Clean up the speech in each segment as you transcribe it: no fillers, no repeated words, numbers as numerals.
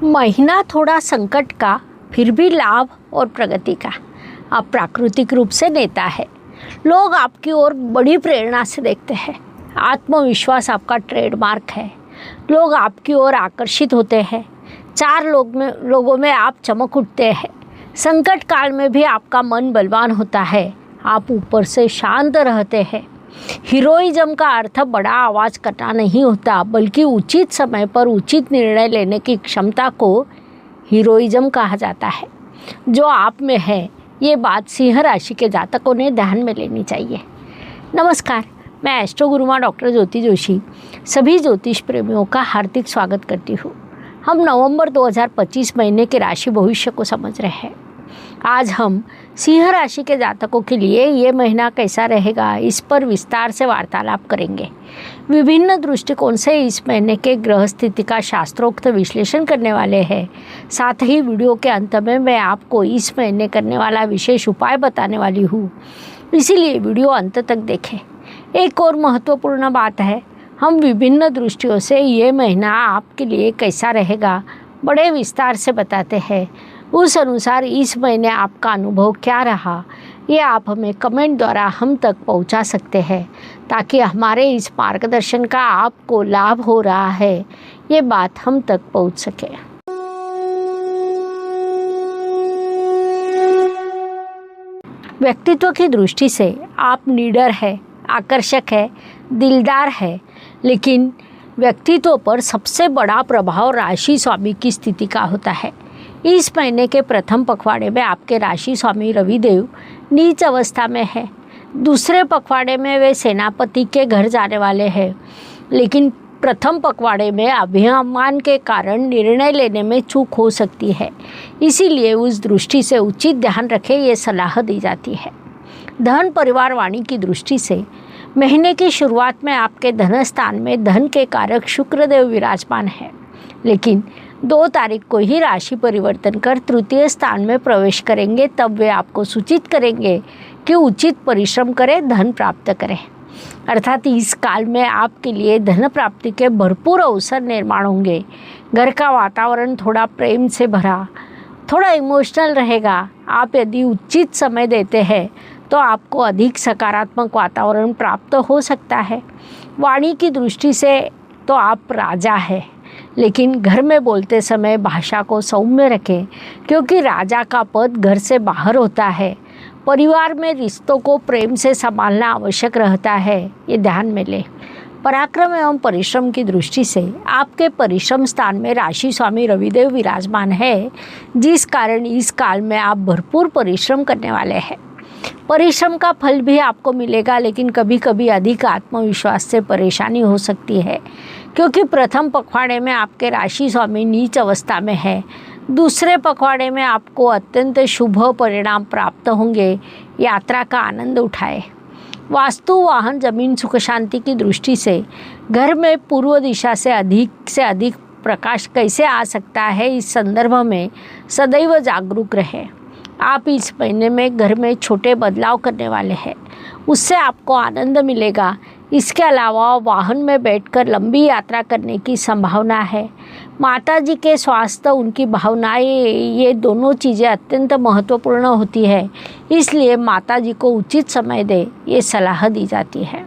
महीना थोड़ा संकट का, फिर भी लाभ और प्रगति का। आप प्राकृतिक रूप से नेता है। लोग आपकी ओर बड़ी प्रेरणा से देखते हैं। आत्मविश्वास आपका ट्रेडमार्क है। लोग आपकी ओर आकर्षित होते हैं। चार लोगों में आप चमक उठते हैं। संकट काल में भी आपका मन बलवान होता है। आप ऊपर से शांत रहते हैं। हीरोइज्म का अर्थ बड़ा आवाज़ करना नहीं होता, बल्कि उचित समय पर उचित निर्णय लेने की क्षमता को हीरोइज्म कहा जाता है, जो आप में है। ये बात सिंह राशि के जातकों ने ध्यान में लेनी चाहिए। नमस्कार, मैं एस्ट्रो गुरुमा डॉक्टर ज्योति जोशी सभी ज्योतिष प्रेमियों का हार्दिक स्वागत करती हूँ। हम नवंबर 2025 महीने के राशि भविष्य को समझ रहे हैं। आज हम सिंह राशि के जातकों के लिए ये महीना कैसा रहेगा, इस पर विस्तार से वार्तालाप करेंगे। विभिन्न दृष्टिकोण से इस महीने के ग्रह स्थिति का शास्त्रोक्त विश्लेषण करने वाले हैं। साथ ही वीडियो के अंत में मैं आपको इस महीने करने वाला विशेष उपाय बताने वाली हूँ, इसीलिए वीडियो अंत तक देखें। एक और महत्वपूर्ण बात है, हम विभिन्न दृष्टियों से ये महीना आपके लिए कैसा रहेगा बड़े विस्तार से बताते हैं। उस अनुसार इस महीने आपका अनुभव क्या रहा, ये आप हमें कमेंट द्वारा हम तक पहुंचा सकते हैं, ताकि हमारे इस मार्गदर्शन का आपको लाभ हो रहा है ये बात हम तक पहुंच सके। व्यक्तित्व की दृष्टि से आप निडर है, आकर्षक है, दिलदार है, लेकिन व्यक्तित्व पर सबसे बड़ा प्रभाव राशि स्वामी की स्थिति का होता है। इस महीने के प्रथम पखवाड़े में आपके राशि स्वामी रविदेव नीच अवस्था में है। दूसरे पखवाड़े में वे सेनापति के घर जाने वाले हैं, लेकिन प्रथम पखवाड़े में अभिमान के कारण निर्णय लेने में चूक हो सकती है। इसीलिए उस दृष्टि से उचित ध्यान रखें, ये सलाह दी जाती है। धन परिवार वाणी की दृष्टि से महीने की शुरुआत में आपके धन स्थान में धन के कारक शुक्रदेव विराजमान है, लेकिन 2 तारीख को ही राशि परिवर्तन कर तृतीय स्थान में प्रवेश करेंगे। तब वे आपको सूचित करेंगे कि उचित परिश्रम करें, धन प्राप्त करें। अर्थात इस काल में आपके लिए धन प्राप्ति के भरपूर अवसर निर्माण होंगे। घर का वातावरण थोड़ा प्रेम से भरा, थोड़ा इमोशनल रहेगा। आप यदि उचित समय देते हैं तो आपको अधिक सकारात्मक वातावरण प्राप्त हो सकता है। वाणी की दृष्टि से तो आप राजा हैं, लेकिन घर में बोलते समय भाषा को सौम्य रखें, क्योंकि राजा का पद घर से बाहर होता है। परिवार में रिश्तों को प्रेम से संभालना आवश्यक रहता है, ये ध्यान में लें। पराक्रम एवं परिश्रम की दृष्टि से आपके परिश्रम स्थान में राशि स्वामी रविदेव विराजमान है, जिस कारण इस काल में आप भरपूर परिश्रम करने वाले हैं। परिश्रम का फल भी आपको मिलेगा, लेकिन कभी कभी अधिक आत्मविश्वास से परेशानी हो सकती है, क्योंकि प्रथम पखवाड़े में आपके राशि स्वामी नीच अवस्था में है। दूसरे पखवाड़े में आपको अत्यंत शुभ परिणाम प्राप्त होंगे। यात्रा का आनंद उठाएं। वास्तु, वाहन, जमीन, सुख शांति की दृष्टि से घर में पूर्व दिशा से अधिक प्रकाश कैसे आ सकता है, इस संदर्भ में सदैव जागरूक रहें। आप इस महीने में घर में छोटे बदलाव करने वाले हैं, उससे आपको आनंद मिलेगा। इसके अलावा वाहन में बैठकर लंबी यात्रा करने की संभावना है। माता जी के स्वास्थ्य, उनकी भावनाएं, ये दोनों चीज़ें अत्यंत महत्वपूर्ण होती है, इसलिए माता जी को उचित समय दें, ये सलाह दी जाती है।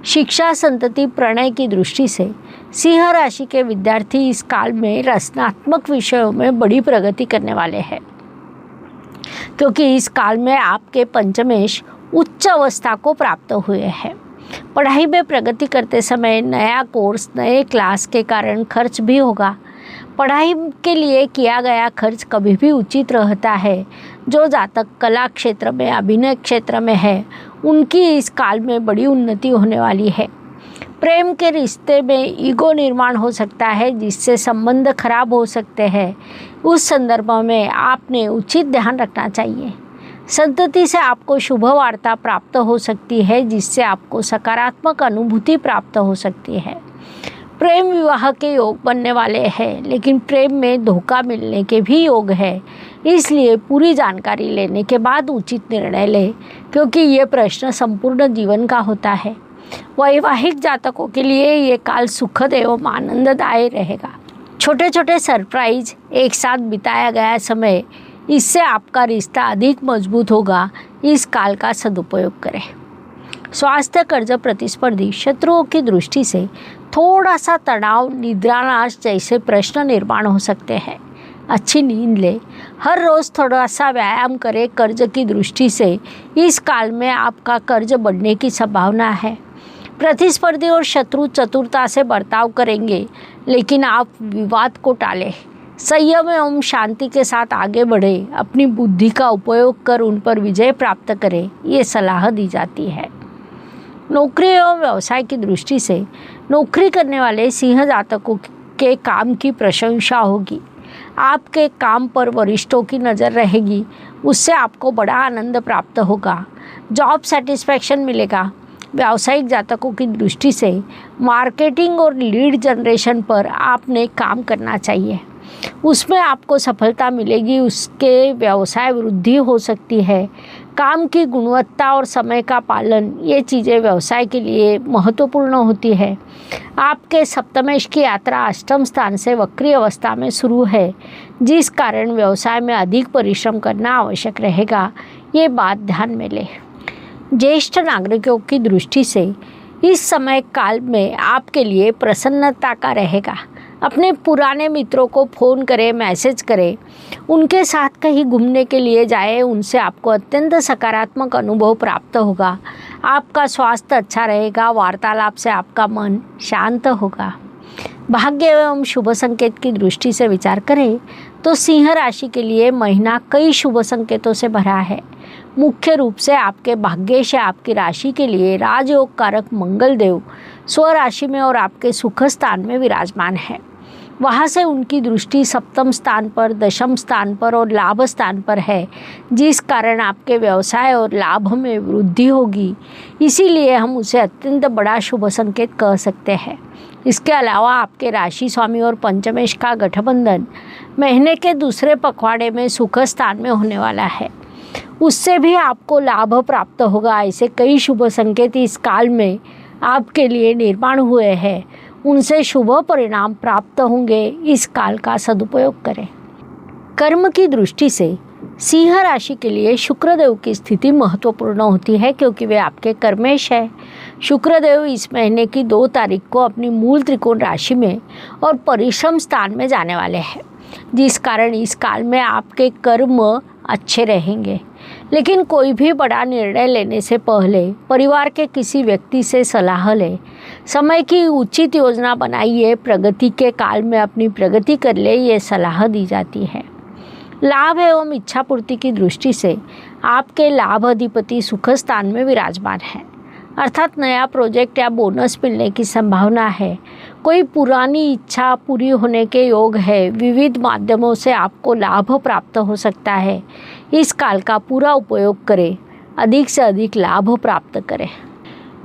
शिक्षा, संतति, प्रणय की दृष्टि से सिंह राशि के विद्यार्थी इस काल में रचनात्मक विषयों में बड़ी प्रगति करने वाले हैं, क्योंकि इस काल में आपके पंचमेश उच्च अवस्था को प्राप्त हुए हैं। पढ़ाई में प्रगति करते समय नया कोर्स, नए क्लास के कारण खर्च भी होगा। पढ़ाई के लिए किया गया खर्च कभी भी उचित रहता है। जो जातक कला क्षेत्र में, अभिनय क्षेत्र में है, उनकी इस काल में बड़ी उन्नति होने वाली है। प्रेम के रिश्ते में ईगो निर्माण हो सकता है, जिससे संबंध खराब हो सकते हैं। उस संदर्भ में आपने उचित ध्यान रखना चाहिए। संतति से आपको शुभ वार्ता प्राप्त हो सकती है, जिससे आपको सकारात्मक अनुभूति प्राप्त हो सकती है। प्रेम विवाह के योग बनने वाले हैं, लेकिन प्रेम में धोखा मिलने के भी योग है। इसलिए पूरी जानकारी लेने के बाद उचित निर्णय लें, क्योंकि ये प्रश्न संपूर्ण जीवन का होता है। वैवाहिक जातकों के लिए ये काल सुखद एवं आनंददायी रहेगा। छोटे छोटे सरप्राइज, एक साथ बिताया गया समय, इससे आपका रिश्ता अधिक मजबूत होगा। इस काल का सदुपयोग करें। स्वास्थ्य, कर्ज प्रतिस्पर्धी, शत्रुओं की दृष्टि से थोड़ा सा तनाव, निद्रानाश जैसे प्रश्न निर्माण हो सकते हैं। अच्छी नींद ले, हर रोज़ थोड़ा सा व्यायाम करें। कर्ज की दृष्टि से इस काल में आपका कर्ज बढ़ने की संभावना है। प्रतिस्पर्धी और शत्रु चतुरता से बर्ताव करेंगे, लेकिन आप विवाद को टालें। संयम एवं शांति के साथ आगे बढ़ें। अपनी बुद्धि का उपयोग कर उन पर विजय प्राप्त करें, ये सलाह दी जाती है। नौकरी एवं व्यवसाय की दृष्टि से नौकरी करने वाले सिंह जातकों के काम की प्रशंसा होगी। आपके काम पर वरिष्ठों की नज़र रहेगी, उससे आपको बड़ा आनंद प्राप्त होगा। जॉब सेटिस्फैक्शन मिलेगा। व्यावसायिक जातकों की दृष्टि से मार्केटिंग और लीड जनरेशन पर आपने काम करना चाहिए, उसमें आपको सफलता मिलेगी। उसके व्यवसाय वृद्धि हो सकती है। काम की गुणवत्ता और समय का पालन, ये चीज़ें व्यवसाय के लिए महत्वपूर्ण होती है। आपके सप्तमेश की यात्रा अष्टम स्थान से वक्री अवस्था में शुरू है, जिस कारण व्यवसाय में अधिक परिश्रम करना आवश्यक रहेगा। ये बात ध्यान में लें। ज्येष्ठ नागरिकों की दृष्टि से इस समय काल में आपके लिए प्रसन्नता का रहेगा। अपने पुराने मित्रों को फ़ोन करें, मैसेज करें, उनके साथ कहीं घूमने के लिए जाएं। उनसे आपको अत्यंत सकारात्मक अनुभव प्राप्त होगा। आपका स्वास्थ्य अच्छा रहेगा। वार्तालाप से आपका मन शांत होगा। भाग्य एवं शुभ संकेत की दृष्टि से विचार करें तो सिंह राशि के लिए महीना कई शुभ संकेतों से भरा है। मुख्य रूप से आपके भाग्य से आपकी राशि के लिए राजयोग कारक मंगल देव स्वराशि में और आपके सुख स्थान में विराजमान है। वहाँ से उनकी दृष्टि सप्तम स्थान पर, दशम स्थान पर और लाभ स्थान पर है, जिस कारण आपके व्यवसाय और लाभ में वृद्धि होगी। इसीलिए हम उसे अत्यंत बड़ा शुभ संकेत कह सकते हैं। इसके अलावा आपके राशि स्वामी और पंचमेश का गठबंधन महीने के दूसरे पखवाड़े में सुख स्थान में होने वाला है, उससे भी आपको लाभ प्राप्त होगा। ऐसे कई शुभ संकेत इस काल में आपके लिए निर्माण हुए हैं, उनसे शुभ परिणाम प्राप्त होंगे। इस काल का सदुपयोग करें। कर्म की दृष्टि से सिंह राशि के लिए शुक्रदेव की स्थिति महत्वपूर्ण होती है, क्योंकि वे आपके कर्मेश है। शुक्रदेव इस महीने की 2 तारीख को अपनी मूल त्रिकोण राशि में और परिश्रम स्थान में जाने वाले हैं, जिस कारण इस काल में आपके कर्म अच्छे रहेंगे। लेकिन कोई भी बड़ा निर्णय लेने से पहले परिवार के किसी व्यक्ति से सलाह लें। समय की उचित योजना बनाइए। प्रगति के काल में अपनी प्रगति कर ले, ये सलाह दी जाती है। लाभ एवं इच्छा पूर्ति की दृष्टि से आपके लाभ अधिपति सुख स्थान में विराजमान है, अर्थात नया प्रोजेक्ट या बोनस मिलने की संभावना है। कोई पुरानी इच्छा पूरी होने के योग है। विविध माध्यमों से आपको लाभ प्राप्त हो सकता है। इस काल का पूरा उपयोग करें, अधिक से अधिक लाभ प्राप्त करें।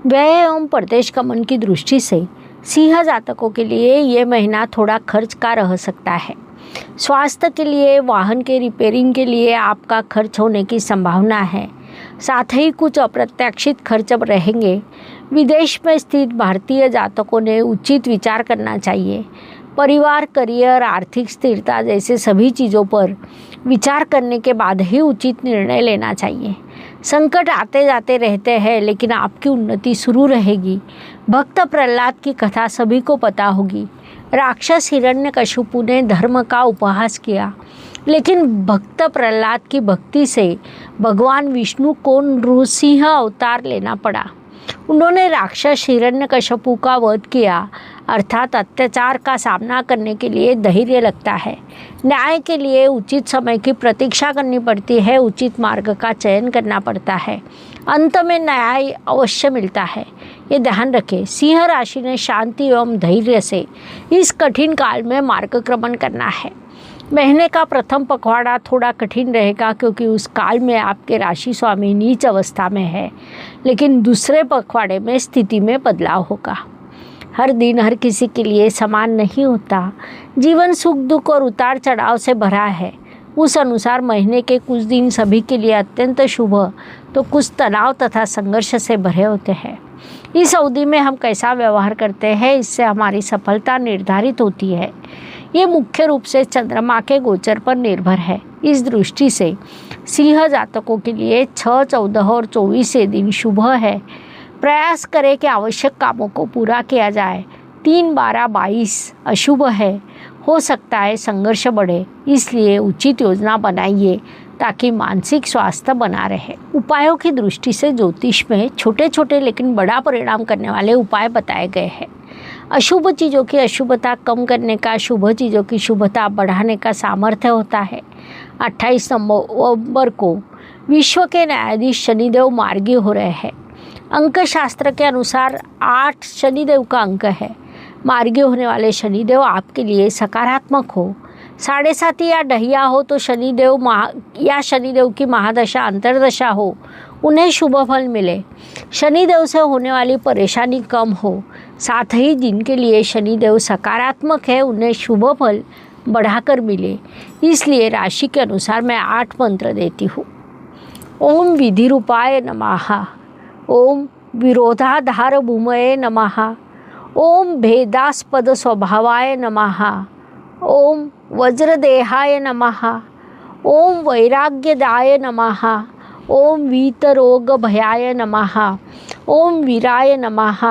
व्यय एवं प्रदेश गमन की दृष्टि से सिंह जातकों के लिए ये महीना थोड़ा खर्च का रह सकता है। स्वास्थ्य के लिए, वाहन के रिपेयरिंग के लिए आपका खर्च होने की संभावना है। साथ ही कुछ अप्रत्याशित खर्च रहेंगे। विदेश में स्थित भारतीय जातकों ने उचित विचार करना चाहिए। परिवार, करियर, आर्थिक स्थिरता जैसे सभी चीज़ों पर विचार करने के बाद ही उचित निर्णय लेना चाहिए। संकट आते जाते रहते हैं, लेकिन आपकी उन्नति शुरू रहेगी। भक्त प्रहलाद की कथा सभी को पता होगी। राक्षस हिरण्यकशिपु ने धर्म का उपहास किया, लेकिन भक्त प्रहलाद की भक्ति से भगवान विष्णु को नृसिंह अवतार लेना पड़ा। उन्होंने राक्षस हिरण्यकशिपु का वध किया, अर्थात अत्याचार का सामना करने के लिए धैर्य लगता है। न्याय के लिए उचित समय की प्रतीक्षा करनी पड़ती है, उचित मार्ग का चयन करना पड़ता है। अंत में न्याय अवश्य मिलता है, ये ध्यान रखें। सिंह राशि ने शांति एवं धैर्य से इस कठिन काल में मार्गक्रमण करना है। महीने का प्रथम पखवाड़ा थोड़ा कठिन रहेगा, क्योंकि उस काल में आपके राशि स्वामी नीच अवस्था में है, लेकिन दूसरे पखवाड़े में स्थिति में बदलाव होगा। हर दिन हर किसी के लिए समान नहीं होता। जीवन सुख दुख और उतार चढ़ाव से भरा है। उस अनुसार महीने के कुछ दिन सभी के लिए अत्यंत शुभ, तो कुछ तनाव तथा संघर्ष से भरे होते हैं। इस अवधि में हम कैसा व्यवहार करते हैं, इससे हमारी सफलता निर्धारित होती है। ये मुख्य रूप से चंद्रमा के गोचर पर निर्भर है। इस दृष्टि से सिंह जातकों के लिए 6, 14 और 24 दिन शुभ है। प्रयास करें कि आवश्यक कामों को पूरा किया जाए। 3, 12, 22 अशुभ है। हो सकता है संघर्ष बढ़े, इसलिए उचित योजना बनाइए ताकि मानसिक स्वास्थ्य बना रहे। उपायों की दृष्टि से ज्योतिष में छोटे छोटे लेकिन बड़ा परिणाम करने वाले उपाय बताए गए हैं। अशुभ चीज़ों की अशुभता कम करने का, शुभ चीज़ों की शुभता बढ़ाने का सामर्थ्य होता है। 28 नवंबर को विश्व के न्यायाधीश शनिदेव मार्गी हो रहे हैं। अंक शास्त्र के अनुसार 8 शनिदेव का अंक है। मार्गी होने वाले शनिदेव आपके लिए सकारात्मक हो। 7.5 या ढहिया हो तो शनिदेव की महादशा अंतर्दशा हो, उन्हें शुभ फल मिले। शनिदेव से होने वाली परेशानी कम हो। साथ ही जिनके लिए शनिदेव सकारात्मक है उन्हें शुभ फल बढ़ाकर मिले। इसलिए राशि के अनुसार मैं 8 मंत्र देती हूँ। ओम विधि रूपाय नमः। ओम विरोधाधार भूमये नमः। ओम भेदास्पद स्वभावाय नमः। ओम वज्रदेहाय नमः। ओम वैराग्यदाय नमः। ओम वीतरोग भयाय नमः। ओम वीराय नमः।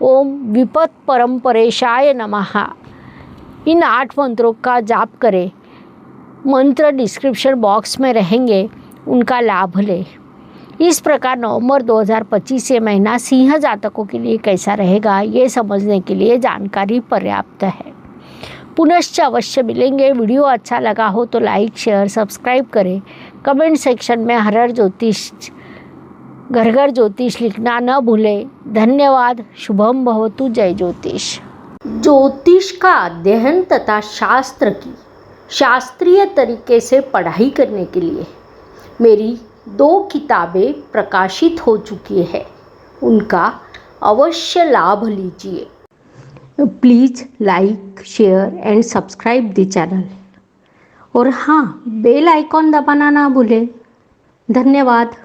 ओम विपत् परम्परेशाय नमः। इन 8 मंत्रों का जाप करें। मंत्र डिस्क्रिप्शन बॉक्स में रहेंगे, उनका लाभ लें। इस प्रकार नवंबर 2025 ये महीना सिंह जातकों के लिए कैसा रहेगा, ये समझने के लिए जानकारी पर्याप्त है। पुनश्च अवश्य मिलेंगे। वीडियो अच्छा लगा हो तो लाइक, शेयर, सब्सक्राइब करें। कमेंट सेक्शन में हर हर ज्योतिष, घर घर ज्योतिष लिखना न भूलें। धन्यवाद। शुभम भवतु। जय ज्योतिष। ज्योतिष का अध्ययन तथा शास्त्र की शास्त्रीय तरीके से पढ़ाई करने के लिए मेरी 2 किताबें प्रकाशित हो चुकी है, उनका अवश्य लाभ लीजिए। Please like, share and subscribe the channel. और हाँ, बेल आइकॉन दबाना ना भूलें। धन्यवाद।